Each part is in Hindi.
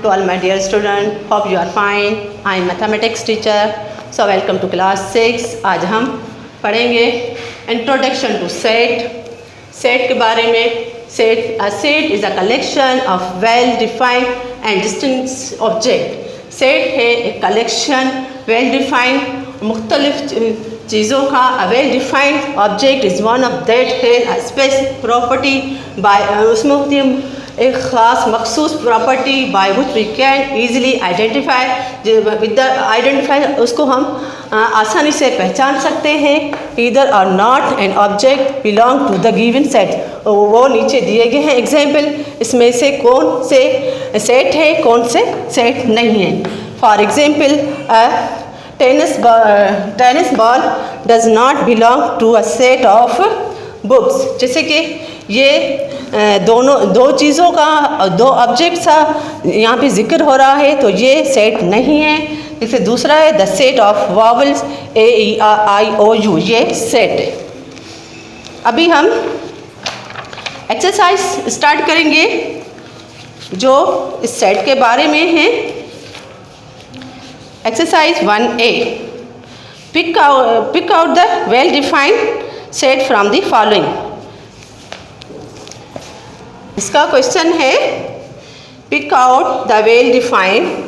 to all my dear student. Hope you are fine. I am mathematics teacher. So welcome to class 6. आज हम पढ़ेंगे इंट्रोडक्शन टू सेट. सेट के बारे में. Set is a collection of well defined and distinct object. Set है एक कलेक्शन वेल डिफाइंड मुख्तलिफ चीज़ों का. A well defined object is one of that है स्पेसिफिक प्रॉपर्टी बाय उसमें होती है एक ख़ास मखसूस property by which we can easily identify. With the identify उसको हम आसानी से पहचान सकते हैं. Either or not an object belong to the given set. वो नीचे दिए गए हैं एग्जाम्पल. इसमें से कौन से सेट है कौन से सेट नहीं है. For example tennis ball does not belong to a set of books. जैसे कि ये दो चीज़ों का दो ऑब्जेक्ट्स का यहाँ पे जिक्र हो रहा है तो ये सेट नहीं है. जैसे दूसरा है the set of vowels AEI OU. ये सेट है. अभी हम एक्सरसाइज स्टार्ट करेंगे जो इस सेट के बारे में है. Exercise 1A. Pick out the well defined set from the following. इसका क्वेश्चन है pick out the well defined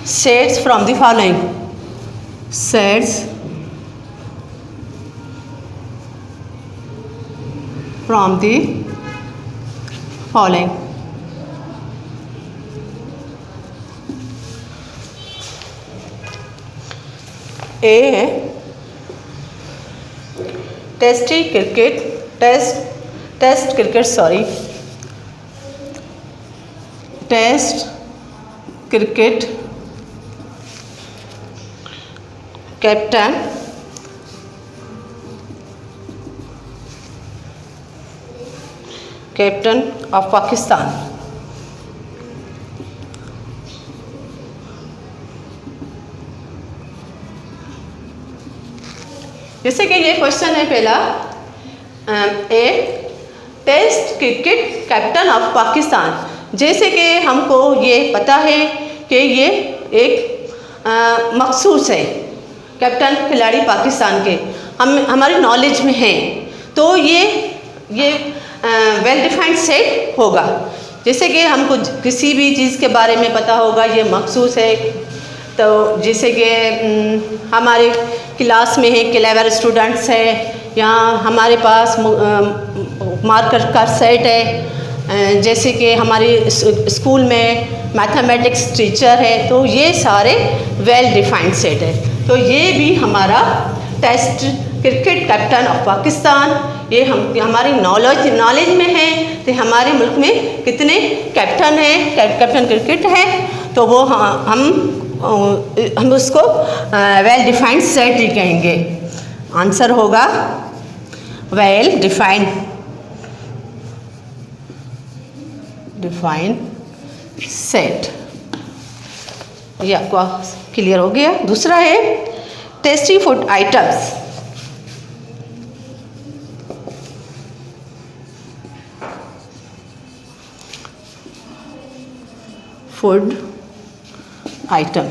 sets from the following. Sets from the following. A है test cricket captain of Pakistan. जैसे कि ये क्वेश्चन है पहला. A test cricket captain of Pakistan. जैसे कि हमको ये पता है कि ये एक मखसूस है कैप्टन खिलाड़ी पाकिस्तान के हमारी नॉलेज में है तो ये वेल डिफाइंड सेट होगा. जैसे कि हमको किसी भी चीज़ के बारे में पता होगा ये मखसूस है. तो जैसे कि हमारे क्लास में है क्लेवर स्टूडेंट्स है यहाँ हमारे पास मार्कर का सेट है. जैसे कि हमारे स्कूल में मैथमेटिक्स टीचर है तो ये सारे वेल डिफाइंड सेट है. तो ये भी हमारा test cricket captain of Pakistan ये हमारी नॉलेज में है. तो हमारे मुल्क में कितने कैप्टन हैं कैप्टन क्रिकेट है तो वो हम उसको वेल डिफाइंड सेट ही कहेंगे. आंसर होगा वेल डिफाइंड सेट. ये आपको क्लियर हो गया. दूसरा है tasty food items. Food item.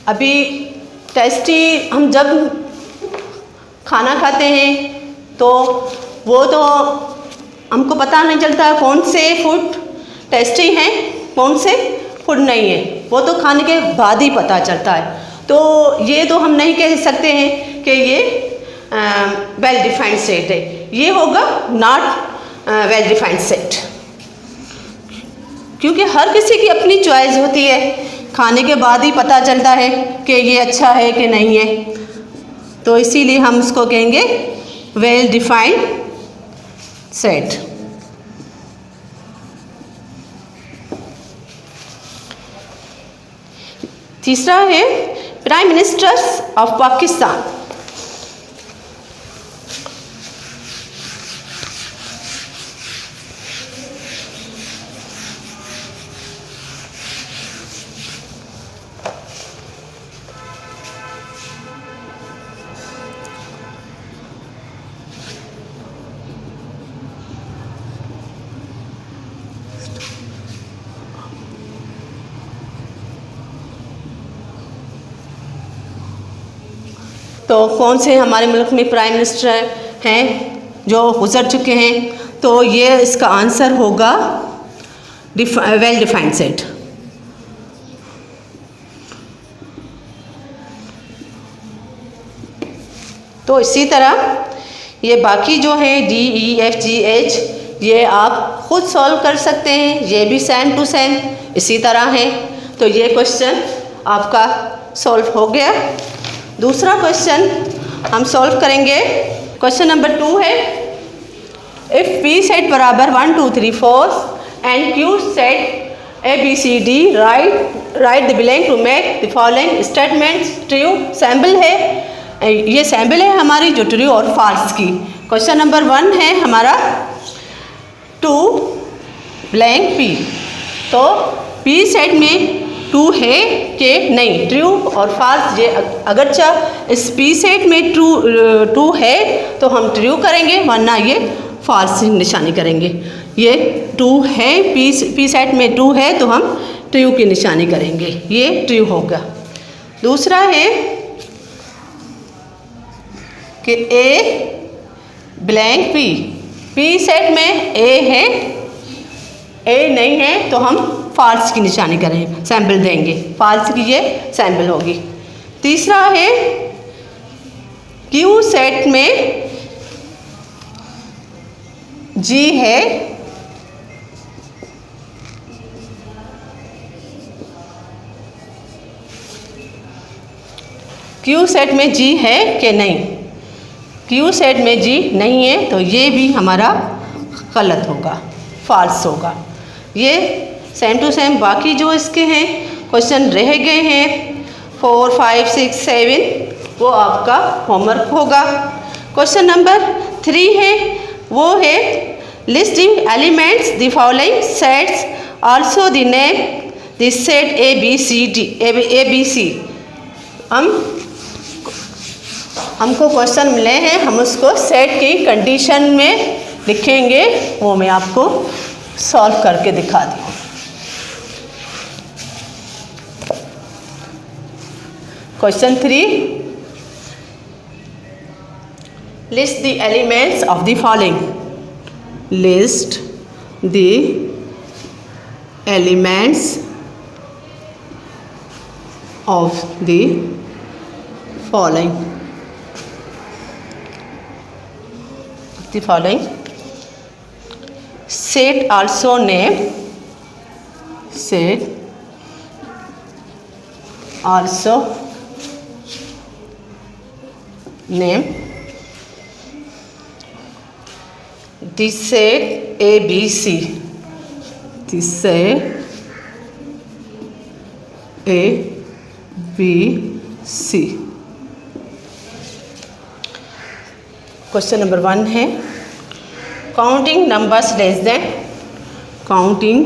अभी टेस्टी हम जब खाना खाते हैं तो वो तो हमको पता नहीं चलता कौन से फूड टेस्टी हैं कौन से फूड नहीं है. वो तो खाने के बाद ही पता चलता है. तो ये तो हम नहीं कह सकते हैं कि ये वेल डिफाइंड सेट है. ये होगा नॉट वेल डिफाइंड सेट क्योंकि हर किसी की अपनी चॉइस होती है. खाने के बाद ही पता चलता है कि ये अच्छा है कि नहीं है. तो इसीलिए हम उसको कहेंगे वेल डिफाइंड सेट. तीसरा है प्राइम मिनिस्टर्स ऑफ पाकिस्तान. तो कौन से हमारे मुल्क में प्राइम मिनिस्टर हैं जो गुजर चुके हैं? तो ये इसका आंसर होगा वेल डिफाइंड सेट। तो इसी तरह ये बाकी जो है DEFGH ये आप खुद सॉल्व कर सकते हैं, ये भी सेम टू सेम इसी तरह है। तो ये क्वेश्चन आपका सॉल्व हो गया। दूसरा क्वेश्चन हम सॉल्व करेंगे, क्वेश्चन नंबर 2 है, इफ़ P सेट बराबर 1 2 3 4 and Q set ABCD write the belong to make the following statements true. Sample है, ये सैम्पल है हमारी जो ट्रू और फॉल्स की। क्वेश्चन नंबर 1 है हमारा 2 ब्लैंक P। तो P सेट में 2 है कि नहीं, ट्रू और फॉल्स। ये अगरचा इस P सेट में 2 है तो हम ट्रू करेंगे, वरना ये फॉल्स निशानी करेंगे। ये 2 है, P सेट में 2 है तो हम ट्रू की निशानी करेंगे, ये ट्रू होगा। दूसरा है कि A ब्लैंक P सेट में A है, A नहीं है तो हम फॉल्स की निशानी करें, सैंपल देंगे, फॉल्स की ये सैंपल होगी। तीसरा है Q सेट में G है, Q सेट में G है कि नहीं, Q सेट में G नहीं है तो ये भी हमारा गलत होगा, फॉल्स होगा। ये सेम टू सेम बाकी जो इसके हैं क्वेश्चन रह गए हैं 4 5 6 7 वो आपका होमवर्क होगा। क्वेश्चन नंबर 3 है, वो है list the elements the following sets also the name the set ABC। हमको क्वेश्चन मिले हैं, हम उसको सेट की कंडीशन में लिखेंगे, वो मैं आपको सॉल्व करके दिखा दूँ। Question 3, list the elements of the following. List the elements of the following. The following set also name the set ABC, the set ABC। Question number 1 है, counting numbers less than, counting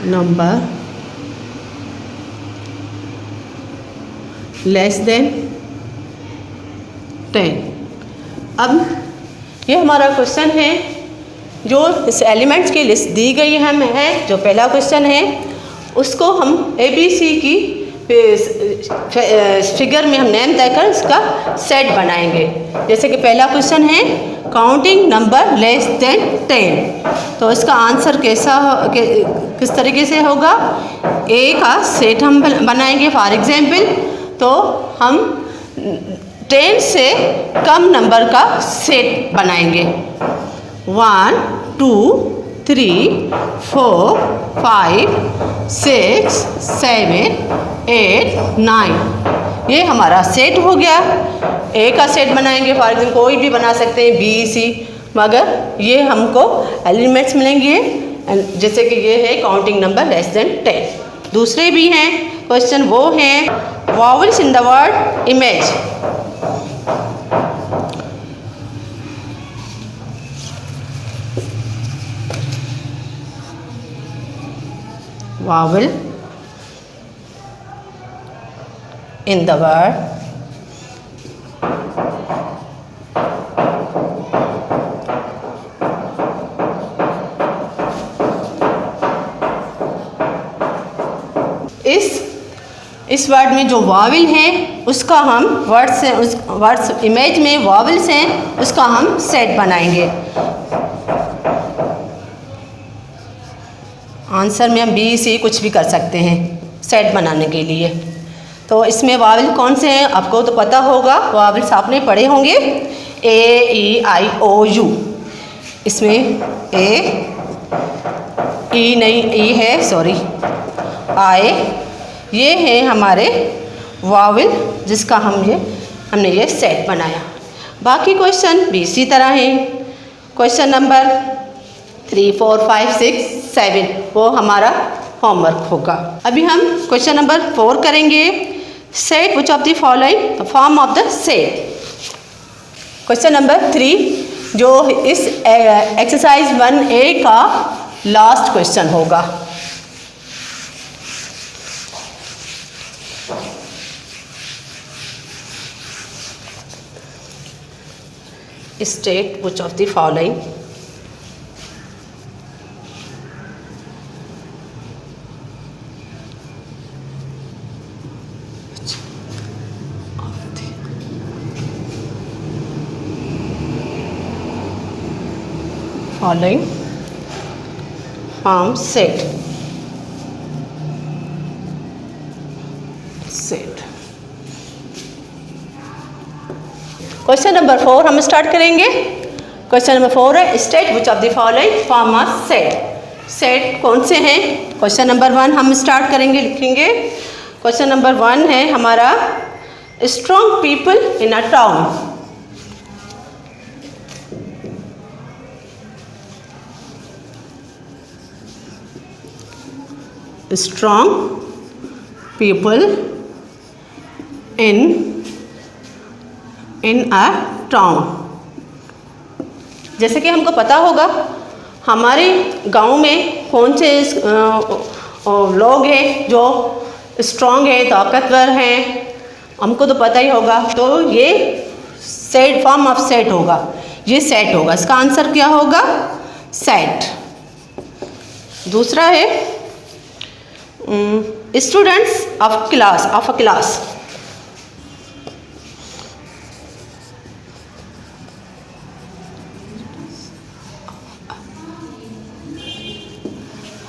number less than 10। अब ये हमारा क्वेश्चन है, जो इस एलिमेंट्स की लिस्ट दी गई है हमें है, जो पहला क्वेश्चन है उसको हम ABC की फिगर में हम नेम देकर इसका सेट बनाएंगे। जैसे कि पहला क्वेश्चन है काउंटिंग नंबर लेस देन 10, तो इसका आंसर किस तरीके से होगा, A का सेट हम बनाएंगे। फॉर एग्जांपल तो हम 10 से कम नंबर का सेट बनाएंगे, 1 2 3 4 5 6 7 8 9, ये हमारा सेट हो गया। ए का सेट बनाएंगे, फॉर एग्जाम्पल कोई भी बना सकते हैं, B C, मगर ये हमको एलिमेंट्स मिलेंगे जैसे कि ये है काउंटिंग नंबर लेस देन 10। दूसरे भी हैं क्वेश्चन, वो हैं vowels in the word image. vowel in the word इस वर्ड में जो वावल हैं उसका हम वर्ड्स हैं, उस वर्ड्स इमेज में वावल्स हैं उसका हम सेट बनाएंगे। आंसर में हम बी सी कुछ भी कर सकते हैं सेट बनाने के लिए। तो इसमें वावल कौन से हैं आपको तो पता होगा, वावल्स आपने पढ़े होंगे, ए ई आई ओ यू। इसमें ए ई नहीं, ई है सॉरी, आई, ये है हमारे वावल जिसका हमने ये सेट बनाया। बाकी क्वेश्चन भी इसी तरह हैं। क्वेश्चन नंबर 3, 4, 5, 6, 7 वो हमारा होमवर्क होगा। अभी हम क्वेश्चन नंबर 4 करेंगे। Set which of the following form of the set. Question number 3 जो इस एक्सरसाइज 1A का लास्ट क्वेश्चन होगा। State which of the following following form set। Question number 4 हम स्टार्ट करेंगे। क्वेश्चन नंबर 4 है state which of the following form of set. Set कौन से हैं? क्वेश्चन नंबर 1 हम स्टार्ट करेंगे, लिखेंगे। क्वेश्चन नंबर 1 है हमारा strong people in a town. strong people in a town। जैसे कि हमको पता होगा हमारे गांव में कौन से लोग हैं जो स्ट्रॉन्ग हैं, ताकतवर हैं, हमको तो पता ही होगा। तो ये सेट फॉर्म ऑफ सेट होगा, ये सेट होगा। इसका आंसर क्या होगा? सेट। दूसरा है स्टूडेंट्स ऑफ अ क्लास।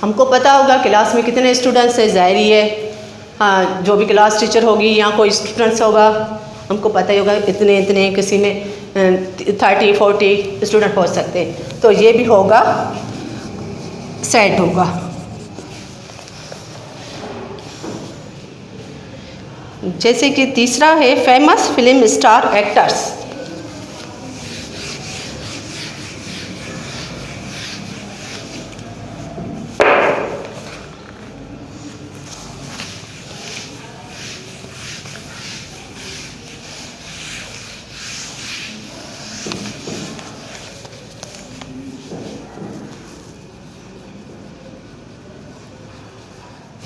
हमको पता होगा क्लास में कितने स्टूडेंट्स है, जाहिर है हाँ, जो भी क्लास टीचर होगी या कोई स्टूडेंट्स होगा हमको पता ही होगा इतने इतने, किसी में 30-40 स्टूडेंट हो सकते हैं। तो ये भी होगा, सेट होगा। जैसे कि तीसरा है famous film star actors.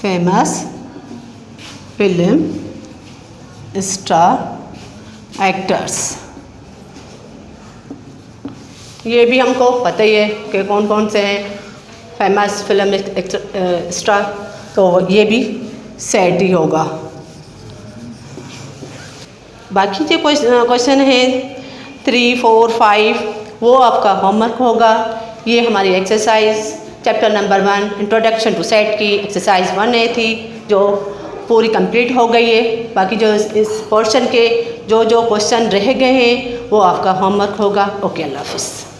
Famous film star actors, ये भी हमको पता ही है कि कौन कौन से हैं फेमस फिल्म स्टार, तो ये भी सेट ही होगा। बाकी जो क्वेश्चन है 3, 4, 5 वो आपका होमवर्क होगा। ये हमारी exercise chapter number 1 introduction to set की एक्सरसाइज 1A थी जो पूरी कंप्लीट हो गई है। बाकी जो इस पोर्शन के जो क्वेश्चन रह गए हैं वो आपका होमवर्क होगा। ओके, अल्लाह हाफ़िज़।